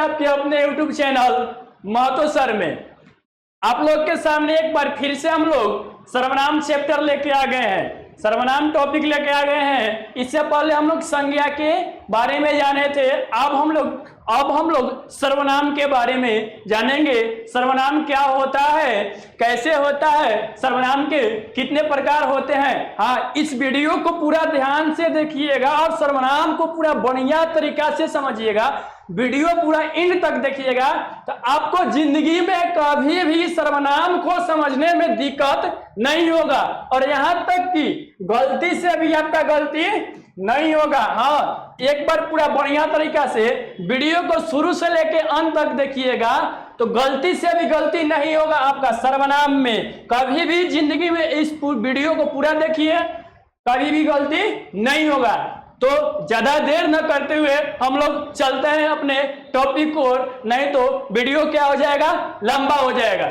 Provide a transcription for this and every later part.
आपके अपने YouTube channel Mahato sir में। आप लोग के सामने एक बार फिर से हम लोग सर्वनाम चैप्टर लेके आ गए हैं, सर्वनाम टॉपिक लेके आ गए हैं। इससे पहले हम लोग संज्ञा के बारे में जाने थे, अब हम लोग सर्वनाम के बारे में जानेंगे। सर्वनाम क्या होता है, कैसे होता है, सर्वनाम के कितने प्रकार होते हैं। हाँ, इस वीडियो को पूरा ध्यान से देखिएगा और सर्वनाम को पूरा बढ़िया तरीका से समझिएगा। वीडियो पूरा एंड तक देखिएगा तो आपको जिंदगी में कभी भी सर्वनाम को समझने में दिक्कत नहीं होगा और यहां तक कि गलती से भी आपका गलती नहीं होगा। हाँ, एक बार पूरा बढ़िया तरीका से वीडियो को शुरू से लेके अंत तक देखिएगा तो गलती से भी गलती नहीं होगा आपका सर्वनाम में। कभी भी जिंदगी में इस वीडियो को पूरा देखिए, कभी भी गलती नहीं होगा। तो ज्यादा देर न करते हुए हम लोग चलते हैं अपने टॉपिक को, नहीं तो वीडियो क्या हो जाएगा, लंबा हो जाएगा।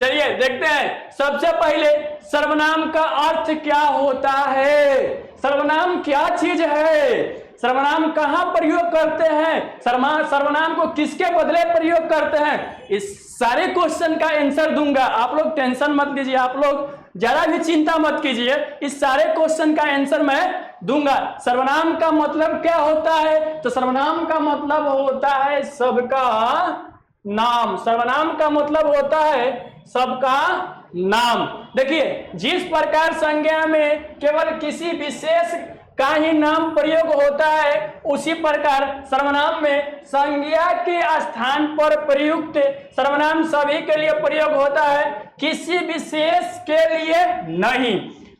चलिए देखते हैं। सबसे पहले सर्वनाम का अर्थ क्या होता है, सर्वनाम क्या चीज है, सर्वनाम कहां प्रयोग करते हैं, सर्वनाम को किसके बदले प्रयोग करते हैं, इस सारे क्वेश्चन का आंसर दूंगा। आप लोग टेंशन मत लीजिए, आप लोग जरा भी चिंता मत कीजिए, इस सारे क्वेश्चन का आंसर मैं दूंगा। सर्वनाम का मतलब क्या होता है, तो सर्वनाम का मतलब होता है सबका नाम। सर्वनाम का मतलब होता है सबका नाम। देखिए, जिस प्रकार संज्ञा में केवल किसी विशेष का ही नाम प्रयोग होता है, उसी प्रकार सर्वनाम में संज्ञा के स्थान पर प्रयुक्त सर्वनाम सभी के लिए प्रयोग होता है, किसी विशेष के लिए नहीं।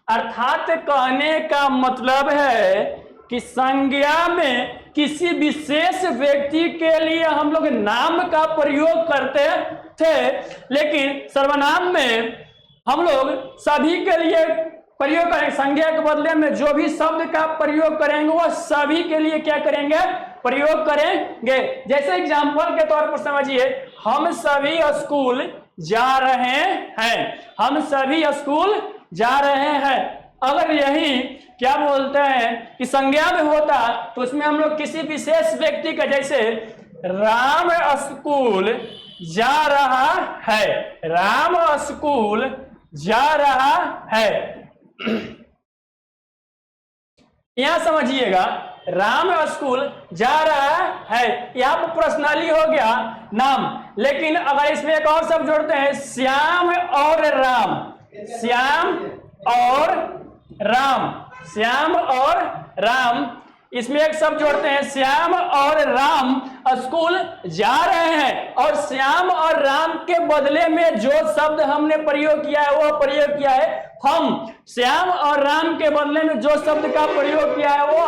अर्थात कहने का मतलब है कि संज्ञा में किसी विशेष व्यक्ति के लिए हम लोग नाम का प्रयोग करते थे, लेकिन सर्वनाम में हम लोग सभी के लिए प्रयोग करेंगे। संज्ञा के बदले में जो भी शब्द का प्रयोग करेंगे वो सभी के लिए क्या करेंगे, प्रयोग करेंगे। जैसे एग्जाम्पल के तौर पर समझिए, हम सभी स्कूल जा रहे हैं, हम सभी स्कूल जा रहे हैं। अगर यही क्या बोलते हैं कि संज्ञा में होता तो उसमें हम लोग किसी विशेष व्यक्ति का, जैसे राम स्कूल जा रहा है, राम स्कूल जा रहा है। यहां समझिएगा, राम स्कूल जा रहा है, यहां पर पर्सनली हो गया नाम। लेकिन अगर इसमें एक और शब्द जोड़ते हैं, श्याम और राम, श्याम और राम, श्याम और राम, इसमें एक शब्द जोड़ते हैं, श्याम और राम स्कूल जा रहे हैं। और श्याम और राम के बदले में जो शब्द हमने प्रयोग किया है वो प्रयोग किया है हम। श्याम और राम के बदले में जो शब्द का प्रयोग किया है वो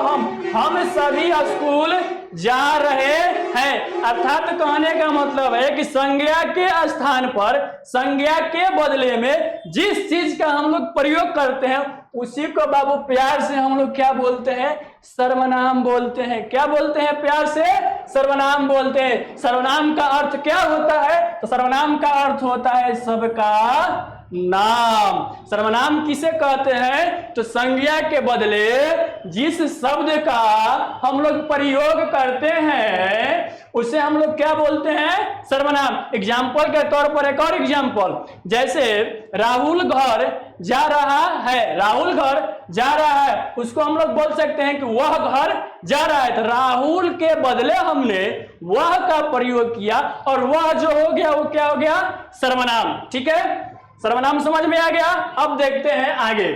हम सभी स्कूल जा रहे हैं। अर्थात कहने का मतलब है कि संज्ञा के स्थान पर, संज्ञा के बदले में जिस चीज का हम लोग प्रयोग करते हैं उसी को बाबू प्यार से हम लोग क्या बोलते हैं, सर्वनाम बोलते हैं। क्या बोलते हैं, प्यार से सर्वनाम बोलते हैं। सर्वनाम का अर्थ क्या होता है, तो सर्वनाम का अर्थ होता है सबका नाम। सर्वनाम किसे कहते हैं, तो संज्ञा के बदले जिस शब्द का हम लोग प्रयोग करते हैं उसे हम लोग क्या बोलते हैं, सर्वनाम। एग्जाम्पल के तौर पर एक और एग्जाम्पल, जैसे राहुल घर जा रहा है, राहुल घर जा रहा है, उसको हम लोग बोल सकते हैं कि वह घर जा रहा है। तो राहुल के बदले हमने वह का प्रयोग किया और वह जो हो गया वो क्या हो गया, सर्वनाम। ठीक है, सर्वनाम समझ में आ गया। अब देखते हैं आगे।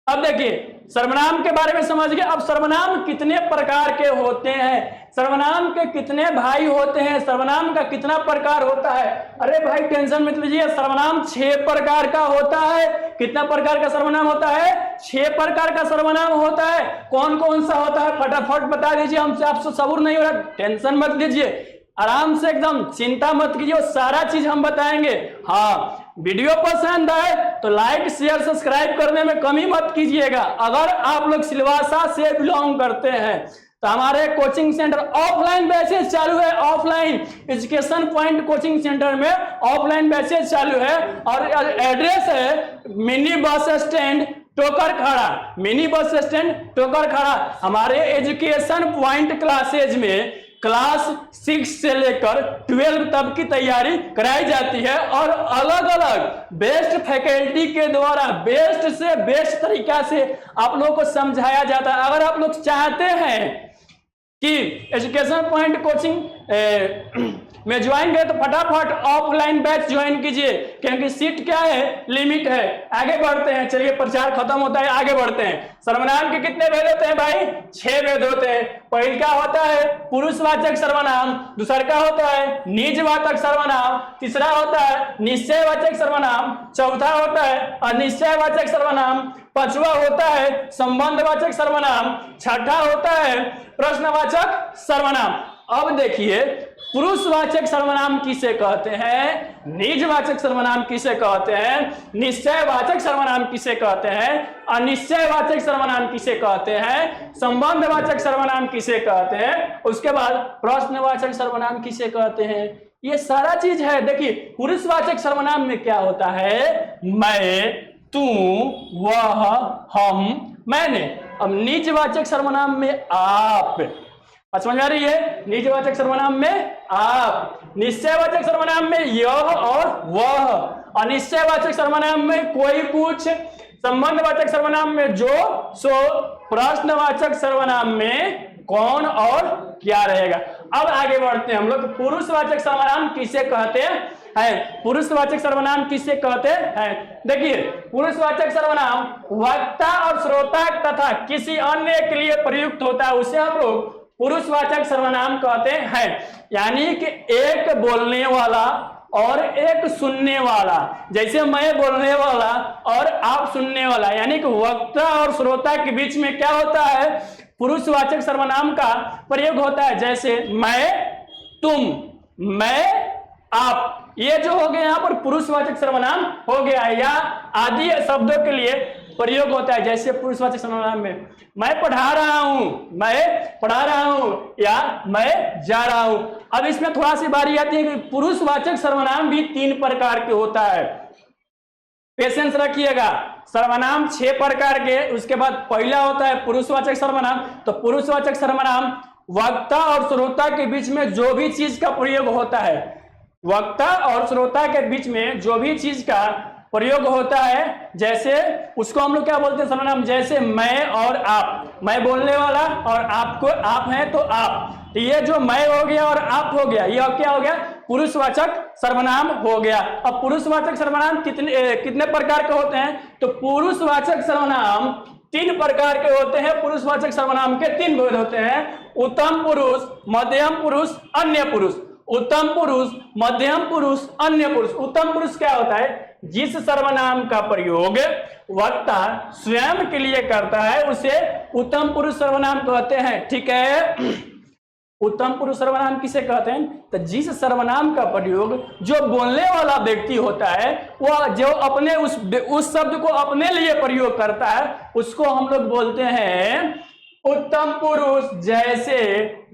अब देखिए, सर्वनाम के बारे में समझ गए। अब सर्वनाम कितने प्रकार के होते हैं, सर्वनाम के कितने भाई होते हैं, सर्वनाम का कितना प्रकार होता है। अरे भाई टेंशन मत लीजिए, सर्वनाम 6 प्रकार का होता है। कितना प्रकार का सर्वनाम होता है, 6 प्रकार का सर्वनाम होता है। कौन कौन सा होता है फटाफट बता दीजिए, हमसे आपसे सब्र नहीं हो रहा। टेंशन मत लीजिए, आराम से एकदम चिंता मत कीजिए, सारा चीज हम बताएंगे। हाँ, वीडियो पसंद आए तो लाइक शेयर सब्सक्राइब करने में कमी मत कीजिएगा। अगर आप लोग सिलवासा से बिलोंग करते हैं तो हमारे कोचिंग सेंटर ऑफलाइन बैचेस चालू है, offline education point coaching centre में ऑफलाइन बैचेस चालू है। और एड्रेस है मिनी बस स्टैंड टोकर खड़ा, मिनी बस स्टैंड, टोकर खड़ा। हमारे एजुकेशन पॉइंट क्लासेज में क्लास 6 से लेकर 12 तक की तैयारी कराई जाती है और अलग अलग बेस्ट फैकल्टी के द्वारा बेस्ट से बेस्ट तरीका से आप लोगों को समझाया जाता है। अगर आप लोग चाहते हैं कि एजुकेशन पॉइंट कोचिंग में ज्वाइन करें तो फटाफट ऑफलाइन बैच ज्वाइन कीजिए, क्योंकि सीट क्या है, लिमिट है। आगे बढ़ते हैं, चलिए प्रचार खत्म होता है, आगे बढ़ते हैं। सर्वनाम के कितने भेद होते हैं भाई? 6 भेद होते हैं। पहले का होता है पुरुषवाचक सर्वनाम, दूसरा का होता है निजवाचक सर्वनाम, तीसरा होता है निश्चयवाचक सर्वनाम, चौथा होता है अनिश्चयवाचक सर्वनाम, पांचवा होता है संबंधवाचक सर्वनाम, छठा होता है प्रश्नवाचक सर्वनाम। अब देखिए पुरुषवाचक सर्वनाम किसे कहते हैं, निजवाचक सर्वनाम किसे कहते हैं, निश्चयवाचक सर्वनाम किसे कहते हैं, अनिश्चयवाचक सर्वनाम किसे कहते हैं, संबंधवाचक सर्वनाम किसे कहते हैं, उसके बाद प्रश्नवाचक सर्वनाम किसे कहते हैं। ये सारा चीज है। देखिए पुरुषवाचक सर्वनाम में क्या होता है, मैं, तू, वह, हम, मैंने। अब निजवाचक सर्वनाम में आप, समझ आ रही है, निजवाचक सर्वनाम में आप, निश्चयवाचक सर्वनाम में यह और वह, अनिश्चयवाचक सर्वनाम में कोई कुछ, संबंधवाचक सर्वनाम में जो सो, प्रश्नवाचक सर्वनाम में कौन और क्या रहेगा। अब आगे बढ़ते हैं हम लोग। पुरुषवाचक सर्वनाम किसे कहते हैं? पुरुषवाचक सर्वनाम किसे कहते हैं? देखिए पुरुषवाचक सर्वनाम वक्ता और श्रोता तथा किसी अन्य के लिए प्रयुक्त होता है, उसे हम लोग पुरुषवाचक सर्वनाम कहते हैं। यानी कि एक बोलने वाला और एक सुनने वाला, जैसे मैं बोलने वाला और आप सुनने वाला, यानी कि वक्ता और श्रोता के बीच में क्या होता है, पुरुषवाचक सर्वनाम का प्रयोग होता है। जैसे मैं, तुम, मैं, आप, ये जो हो गया यहाँ पर पुरुषवाचक सर्वनाम हो गया, या आदि शब्दों के लिए प्रयोग होता है। जैसे पुरुषवाचक सर्वनाम में मैं पढ़ा रहा हूं, मैं पढ़ा रहा हूं, या मैं जा रहा हूं। अब इसमें थोड़ा सी बारी आती है कि पुरुषवाचक सर्वनाम भी 3 प्रकार के होता है। पेशेंस रखिएगा। सर्वनाम 6 प्रकार के, उसके बाद पहला होता है पुरुषवाचक सर्वनाम। तो पुरुषवाचक सर्वनाम वक्ता और श्रोता के बीच में जो भी चीज का प्रयोग होता है, वक्ता और श्रोता के बीच में जो भी चीज का प्रयोग होता है, जैसे उसको हम लोग क्या बोलते हैं सर्वनाम। जैसे मैं और आप, मैं बोलने वाला और आपको आप हैं तो आप, तो ये जो मैं हो गया और आप हो गया, ये क्या हो गया, पुरुषवाचक सर्वनाम हो गया। अब पुरुषवाचक सर्वनाम कितने प्रकार के होते हैं? तो पुरुषवाचक सर्वनाम 3 प्रकार के होते हैं। पुरुषवाचक सर्वनाम के 3 भेद होते हैं, उत्तम पुरुष, मध्यम पुरुष, अन्य पुरुष। उत्तम पुरुष, मध्यम पुरुष, अन्य पुरुष। उत्तम पुरुष क्या होता है? जिस सर्वनाम का प्रयोग वक्ता स्वयं के लिए करता है उसे उत्तम पुरुष सर्वनाम कहते हैं। ठीक है, उत्तम पुरुष सर्वनाम किसे कहते हैं? तो जिस सर्वनाम का प्रयोग जो बोलने वाला व्यक्ति होता है, वह जो अपने उस शब्द को अपने लिए प्रयोग करता है, उसको हम लोग बोलते हैं उत्तम पुरुष। जैसे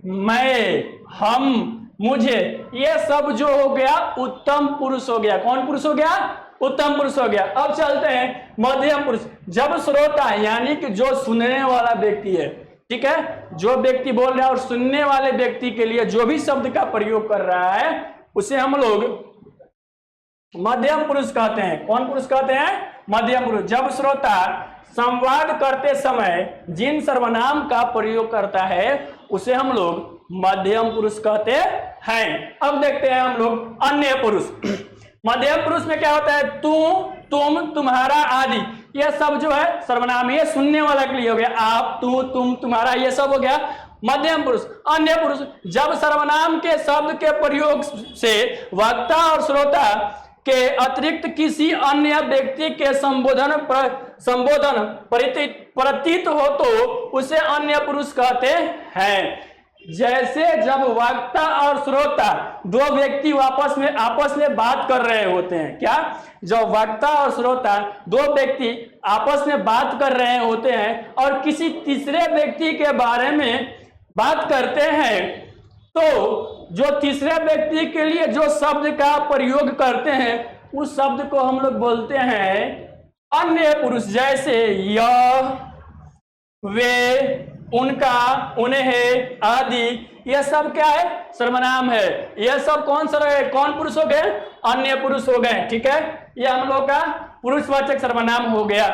मैं, हम, मुझे, ये सब जो हो गया उत्तम पुरुष हो गया। कौन पुरुष हो गया? उत्तम पुरुष हो गया। अब चलते हैं मध्यम पुरुष। जब श्रोता यानी कि जो सुनने वाला व्यक्ति है, ठीक है, जो व्यक्ति बोल रहा है और सुनने वाले व्यक्ति के लिए जो भी शब्द का प्रयोग कर रहा है, उसे हम लोग मध्यम पुरुष कहते हैं। कौन पुरुष कहते हैं? मध्यम पुरुष। जब श्रोता संवाद करते समय जिन सर्वनाम का प्रयोग करता है उसे हम लोग मध्यम पुरुष कहते हैं। अब देखते हैं हम लोग अन्य पुरुष। मध्यम पुरुष में क्या होता है? तू, तुम, तुम्हारा आदि, यह सब जो है सर्वनाम, ये सुनने वाला के लिए हो गया। आप, तू, तुम, तुम्हारा, ये सब हो गया मध्यम पुरुष। अन्य पुरुष, जब सर्वनाम के शब्द के प्रयोग से वक्ता और श्रोता के अतिरिक्त किसी अन्य व्यक्ति के संबोधन प्रतीत हो तो उसे अन्य पुरुष कहते हैं। जैसे जब वक्ता और श्रोता दो व्यक्ति आपस में बात कर रहे होते हैं, क्या, जब वक्ता और श्रोता दो व्यक्ति आपस में बात कर रहे होते हैं और किसी तीसरे व्यक्ति के बारे में बात करते हैं, तो जो तीसरे व्यक्ति के लिए जो शब्द का प्रयोग करते हैं उस शब्द को हम लोग बोलते हैं अन्य पुरुष जैसे यह, वे, उनका, उन्हें आदि, यह सब क्या है? सर्वनाम है। यह सब कौन पुरुष हो गए? अन्य पुरुष हो गए। ठीक है, यह हम लोग का पुरुषवाचक सर्वनाम हो गया।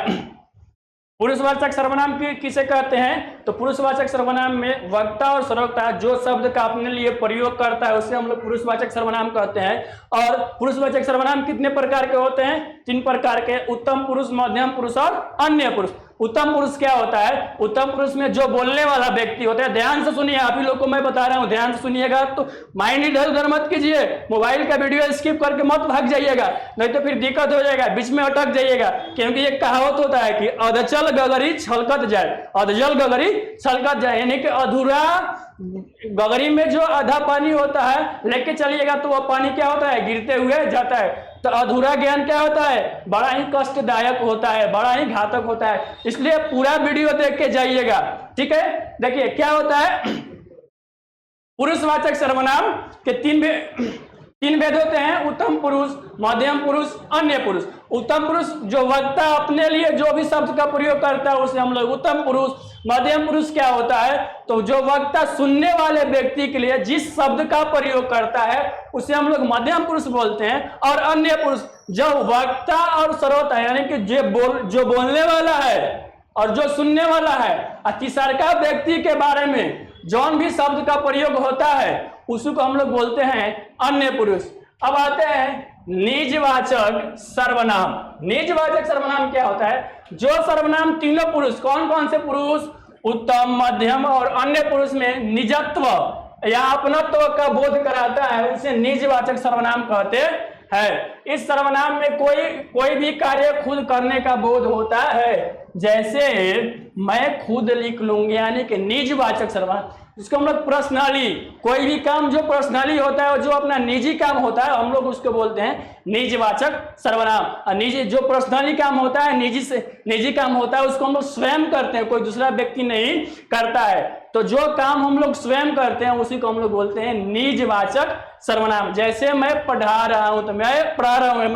पुरुषवाचक सर्वनाम किसे कहते हैं? तो पुरुषवाचक सर्वनाम में वक्ता और सर्वोक्ता जो शब्द का अपने लिए प्रयोग करता है उसे हम लोग पुरुषवाचक सर्वनाम कहते हैं। और पुरुषवाचक सर्वनाम कितने प्रकार के होते हैं? 3 प्रकार के, उत्तम पुरुष, मध्यम पुरुष और अन्य पुरुष। उत्तम पुरुष क्या होता है? उत्तम पुरुष में जो बोलने वाला व्यक्ति होता है, ध्यान से सुनिए, आप ही लोग को मैं बता रहा हूं, ध्यान से सुनिएगा, तो माइंड इधर उधर मत कीजिए, मोबाइल का वीडियो स्किप करके मत भाग जाइएगा, नहीं तो फिर दिक्कत हो जाएगा, बीच में अटक जाइएगा। क्योंकि एक कहावत होता है कि अधचल गगरी छलकत जाए, अधजल गगरी छलकत जाए, यानी कि अधूरा गगरी में जो आधा पानी होता है लेके चलिएगा तो वह पानी क्या होता है? गिरते हुए जाता है। तो अधूरा ज्ञान क्या होता है? बड़ा ही कष्टदायक होता है, बड़ा ही घातक होता है। इसलिए पूरा वीडियो देख के जाइएगा। ठीक है, देखिए क्या होता है। पुरुषवाचक सर्वनाम के तीन भेद होते हैं, उत्तम पुरुष, मध्यम पुरुष, अन्य पुरुष। उत्तम पुरुष जो वक्ता अपने लिए जो भी शब्द का प्रयोग करता है उसे हम लोग उत्तम पुरुष। मध्यम पुरुष क्या होता है? तो जो वक्ता सुनने वाले व्यक्ति के लिए जिस शब्द का प्रयोग करता है उसे हम लोग मध्यम पुरुष बोलते हैं। और अन्य पुरुष जो वक्ता और श्रोता यानी कि जो बोलने वाला है और जो सुनने वाला है, तीसरा व्यक्ति के बारे में जौन भी शब्द का प्रयोग होता है उसी को हम लोग बोलते हैं अन्य पुरुष। अब आते हैं निजवाचक सर्वनाम। निजवाचक सर्वनाम क्या होता है? जो सर्वनाम तीनों पुरुष, कौन कौन से पुरुष? उत्तम, मध्यम और अन्य पुरुष में निजत्व या अपनत्व का बोध कराता है उसे निजवाचक सर्वनाम कहते हैं। इस सर्वनाम में कोई भी कार्य खुद करने का बोध होता है। जैसे मैं खुद लिख लूंगी, यानी कि निजवाचक सर्वनाम। इसको हम लोग पर्सनली, कोई भी काम जो पर्सनली होता है और जो अपना निजी काम होता है हम लोग उसको बोलते हैं निजवाचक सर्वनाम। और निजी जो पर्सनली काम होता है, निजी काम होता है, उसको हम लोग स्वयं करते हैं, कोई दूसरा व्यक्ति नहीं करता है। तो जो काम हम लोग स्वयं करते हैं उसी को हम लोग बोलते हैं निजवाचक सर्वनाम। जैसे मैं पढ़ा रहा हूं तो मैं पढ़ा रहा हूं,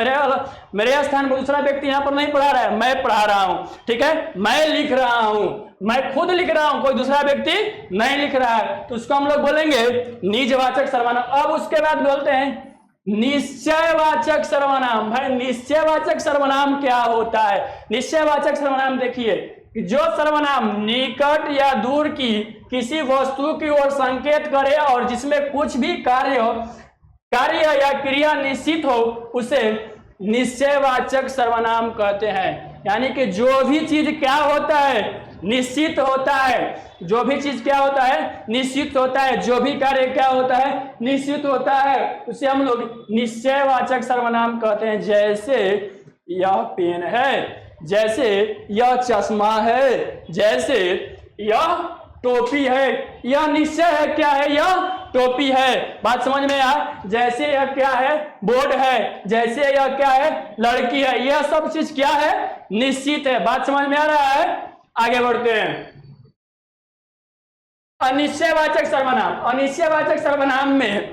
मेरे स्थान पर दूसरा व्यक्ति यहाँ पर नहीं पढ़ा रहा है, मैं पढ़ा रहा हूं। ठीक है, मैं लिख रहा हूं, मैं खुद लिख रहा हूं, कोई दूसरा व्यक्ति नहीं लिख रहा है, तो उसको हम लोग बोलेंगे निजवाचक सर्वनाम। अब उसके बाद बोलते हैं निश्चयवाचक सर्वनाम। भाई निश्चयवाचक सर्वनाम क्या होता है? निश्चयवाचक सर्वनाम देखिए, जो सर्वनाम निकट या दूर की किसी वस्तु की ओर संकेत करे और जिसमें कुछ भी कार्य या क्रिया निश्चित हो उसे निश्चयवाचक सर्वनाम कहते हैं। यानी कि जो भी चीज क्या होता है? निश्चित होता है। जो भी चीज क्या होता है? निश्चित होता है। जो भी कार्य क्या होता है? निश्चित होता है। उसे हम लोग निश्चयवाचक सर्वनाम कहते हैं। जैसे यह पेन है, जैसे यह चश्मा है, जैसे यह टोपी है। यह निश्चय है, क्या है? यह टोपी है। बात समझ में आ? जैसे यह क्या है? बोर्ड है। जैसे यह क्या है? लड़की है। यह सब चीज क्या है? निश्चित है। बात समझ में आ रहा है? आगे बढ़ते हैं। अनिश्चयवाचक सर्वनाम। अनिश्चयवाचक सर्वनाम में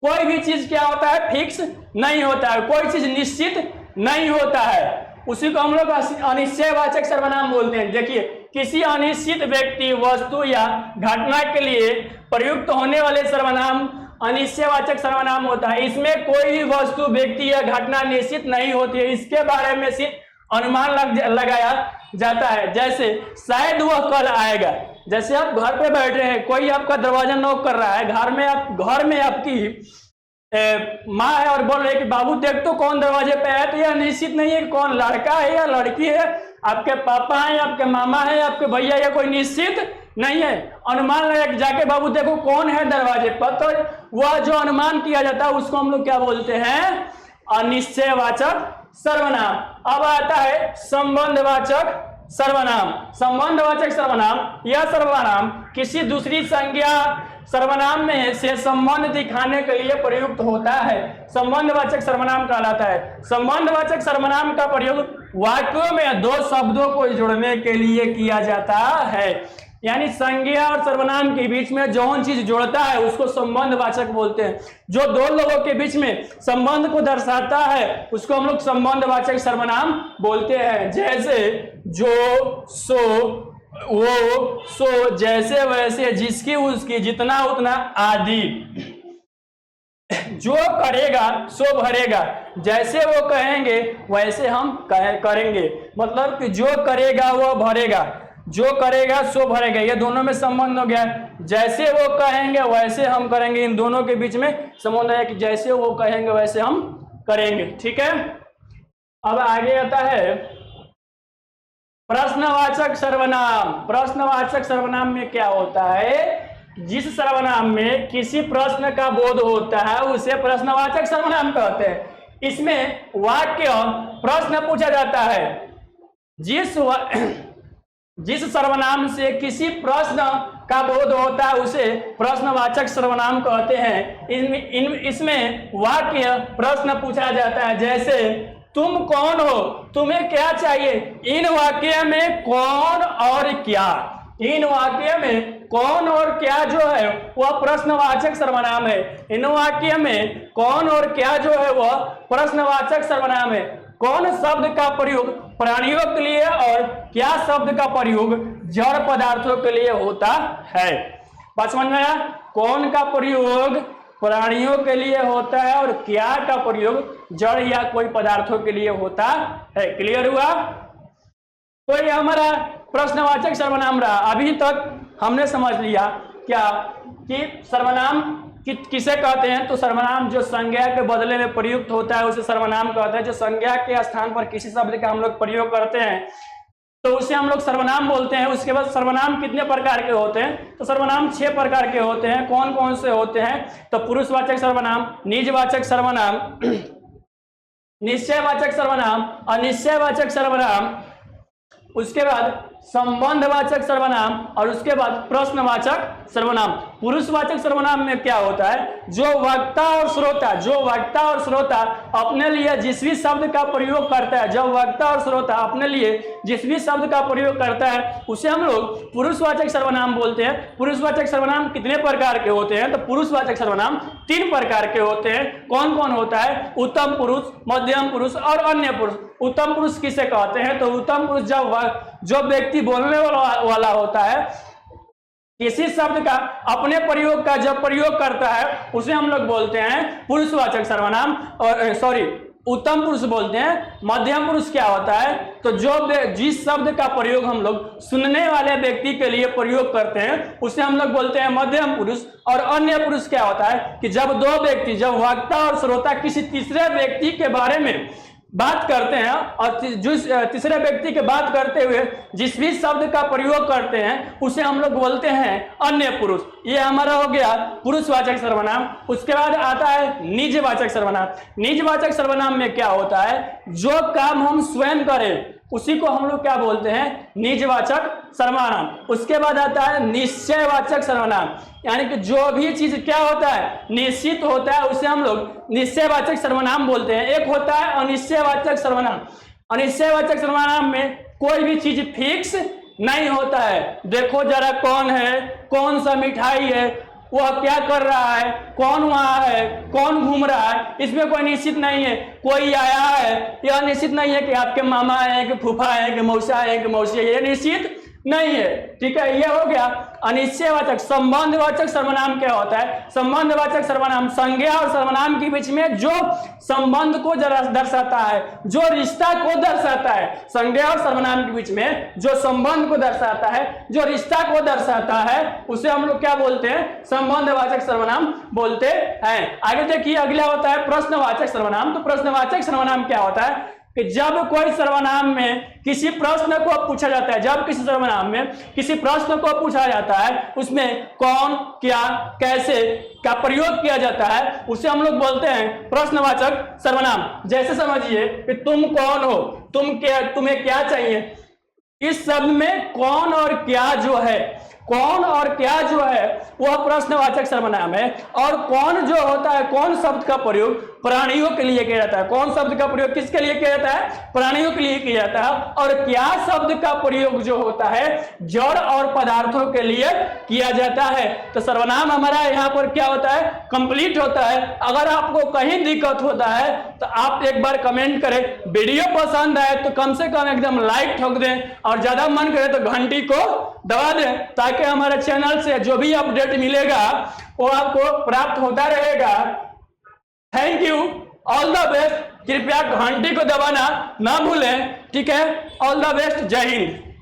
कोई भी चीज क्या होता है? फिक्स नहीं होता है, कोई चीज निश्चित नहीं होता है, उसी को हम लोग अनिश्चयवाचक सर्वनाम बोलते हैं। देखिए, किसी अनिश्चित व्यक्ति, वस्तु या घटना के लिए प्रयुक्त होने वाले सर्वनाम अनिश्चयवाचक सर्वनाम होता है। इसमें कोई भी वस्तु, व्यक्ति या घटना निश्चित नहीं होती है, इसके बारे में सिर्फ अनुमान लगाया जाता है। जैसे शायद वह कल आएगा। जैसे आप घर पे बैठे हैं, कोई आपका दरवाजा नॉक कर रहा है, घर में आपकी माँ है और बोल रही है कि बाबू देख तो कौन दरवाजे पे है, तो यह निश्चित नहीं है कि कौन लड़का है या लड़की है, आपके पापा है, आपके मामा है, आपके भैया, या कोई निश्चित नहीं है। अनुमान लगा कि जाके बाबू देखो कौन है दरवाजे पर, तो वह जो अनुमान किया जाता है उसको हम लोग क्या बोलते हैं? अनिश्चयवाचक सर्वनाम। अब आता है संबंधवाचक सर्वनाम। संबंधवाचक सर्वनाम, यह सर्वनाम किसी दूसरी संज्ञा सर्वनाम में से संबंध दिखाने के लिए प्रयुक्त होता है, संबंधवाचक सर्वनाम कहलाता है। संबंधवाचक सर्वनाम का प्रयोग वाक्यों में दो शब्दों को जोड़ने के लिए किया जाता है। यानी संज्ञा और सर्वनाम के बीच में जौन चीज जोड़ता है उसको संबंधवाचक बोलते हैं। जो दो लोगों के बीच में संबंध को दर्शाता है उसको हम लोग संबंधवाचक सर्वनाम बोलते हैं। जैसे जो, सो, वो, सो, जैसे वैसे, जिसकी उसकी, जितना उतना आदि। जो करेगा सो भरेगा, जैसे वो कहेंगे वैसे हम करेंगे, मतलब कि जो करेगा वो भरेगा, जो करेगा सो भरेगा, ये दोनों में संबंध हो गया। जैसे वो कहेंगे वैसे हम करेंगे, इन दोनों के बीच में संबंध है कि जैसे वो कहेंगे वैसे हम करेंगे। ठीक है, अब आगे आता है प्रश्नवाचक सर्वनाम। प्रश्नवाचक सर्वनाम में क्या होता है? जिस सर्वनाम में किसी प्रश्न का बोध होता है उसे प्रश्नवाचक सर्वनाम कहते हैं। इसमें वाक्य प्रश्न पूछा जाता है। जिस सर्वनाम से किसी प्रश्न का बोध होता है उसे प्रश्नवाचक सर्वनाम कहते हैं। इसमें वाक्य प्रश्न पूछा जाता है। जैसे तुम कौन हो, तुम्हें क्या चाहिए। इन वाक्य में कौन और क्या, इन वाक्य में कौन और क्या जो है वह प्रश्नवाचक सर्वनाम है। इन वाक्य में कौन और क्या जो है वह प्रश्नवाचक सर्वनाम है। कौन शब्द का प्रयोग प्राणियों के लिए और क्या शब्द का प्रयोग जड़ पदार्थों के लिए होता है। बात समझ में आया? कौन का प्रयोग प्राणियों के लिए होता है और क्या का प्रयोग जड़ या कोई पदार्थों के लिए होता है। क्लियर हुआ? तो ये हमारा प्रश्नवाचक सर्वनाम रहा। अभी तक हमने समझ लिया क्या कि सर्वनाम किसे कहते हैं। तो सर्वनाम जो संज्ञा के बदले में प्रयुक्त होता है उसे सर्वनाम कहते हैं। जो संज्ञा के स्थान पर किसी शब्द का हम लोग प्रयोग करते हैं तो उसे हम लोग सर्वनाम बोलते हैं। उसके बाद सर्वनाम कितने प्रकार के होते हैं? तो सर्वनाम 6 प्रकार के होते हैं। कौन कौन से होते हैं? तो पुरुषवाचक सर्वनाम, निजवाचक सर्वनाम, निश्चयवाचक सर्वनाम, अनिश्चयवाचक सर्वनाम, उसके बाद संबंधवाचक सर्वनाम और उसके बाद प्रश्नवाचक सर्वनाम। पुरुषवाचक सर्वनाम में क्या होता है? जो वक्ता और श्रोता अपने लिए जिस भी शब्द का प्रयोग करता है, जब वक्ता और श्रोता अपने लिए जिस भी शब्द का प्रयोग करता है उसे हम लोग पुरुषवाचक सर्वनाम बोलते हैं। पुरुषवाचक सर्वनाम कितने प्रकार के होते हैं? तो पुरुषवाचक सर्वनाम 3 प्रकार के होते हैं। कौन कौन होता है? उत्तम पुरुष, मध्यम पुरुष और अन्य पुरुष। उत्तम पुरुष किसे कहते हैं? तो उत्तम पुरुष जो व्यक्ति बोलने वाला होता है किसी शब्द का अपने प्रयोग का जब प्रयोग करता है उसे हम लोग बोलते हैं पुरुषवाचक सर्वनाम, और उत्तम पुरुष बोलते हैं। मध्यम पुरुष क्या होता है? तो जिस शब्द का प्रयोग हम लोग सुनने वाले व्यक्ति के लिए प्रयोग करते हैं उसे हम लोग बोलते हैं मध्यम पुरुष। और अन्य पुरुष क्या होता है कि जब दो व्यक्ति, जब वक्ता और श्रोता किसी तीसरे व्यक्ति के बारे में बात करते हैं और जिस तीसरे व्यक्ति के बात करते हुए जिस भी शब्द का प्रयोग करते हैं उसे हम लोग बोलते हैं अन्य पुरुष। ये हमारा हो गया पुरुषवाचक सर्वनाम। उसके बाद आता है निजवाचक सर्वनाम। निजवाचक सर्वनाम में क्या होता है? जो काम हम स्वयं करें उसी को हम लोग क्या बोलते हैं? निजवाचक सर्वनाम। उसके बाद आता है निश्चयवाचक सर्वनाम, यानी कि जो भी चीज क्या होता है? निश्चित होता है, उसे हम लोग निश्चयवाचक सर्वनाम बोलते हैं। एक होता है अनिश्चयवाचक सर्वनाम। अनिश्चयवाचक सर्वनाम में कोई भी चीज फिक्स नहीं होता है। देखो जरा कौन है, कौन सा मिठाई है, वह क्या कर रहा है, कौन वहां है, कौन घूम रहा है, इसमें कोई निश्चित नहीं है। कोई आया है, यह निश्चित नहीं है कि आपके मामा है कि फूफा है कि मौसा है कि मौसी है, यह निश्चित नहीं है। ठीक है, यह हो गया अनिश्चयवाचक। संबंधवाचक सर्वनाम क्या होता है? संबंधवाचक सर्वनाम संज्ञा और सर्वनाम के बीच में जो संबंध को दर्शाता है, जो रिश्ता को दर्शाता है। संज्ञा और सर्वनाम के बीच में जो संबंध को दर्शाता है, जो रिश्ता को दर्शाता है, उसे हम लोग क्या बोलते हैं? संबंधवाचक सर्वनाम बोलते हैं। आगे देखिए, अगला होता है प्रश्नवाचक सर्वनाम। तो प्रश्नवाचक सर्वनाम क्या होता है कि जब कोई सर्वनाम में किसी प्रश्न को पूछा जाता है, जब किसी सर्वनाम में किसी प्रश्न को पूछा जाता है उसमें कौन, क्या, कैसे का प्रयोग किया जाता है उसे हम लोग बोलते हैं प्रश्नवाचक सर्वनाम। जैसे समझिए कि तुम कौन हो, तुम्हें क्या चाहिए। इस शब्द में कौन और क्या जो है, कौन और क्या जो है वह प्रश्नवाचक सर्वनाम है। और कौन जो होता है, कौन शब्द का प्रयोग प्राणियों के लिए किया जाता है। कौन शब्द का प्रयोग किसके लिए किया जाता है? प्राणियों के लिए किया जाता है। और क्या शब्द का प्रयोग जो होता है जड़ और पदार्थों के लिए किया जाता है। तो सर्वनाम हमारा यहाँ पर क्या होता है? कंप्लीट होता है। अगर आपको कहीं दिक्कत होता है तो आप एक बार कमेंट करें। वीडियो पसंद आए तो कम से कम एकदम लाइक ठोक दें, और ज्यादा मन करे तो घंटी को दबा दें, ताकि हमारे चैनल से जो भी अपडेट मिलेगा वो आपको प्राप्त होता रहेगा। Thank you, all the best. कृपया घंटी को दबाना ना भूलें, ठीक है? ऑल द बेस्ट, जय हिंद।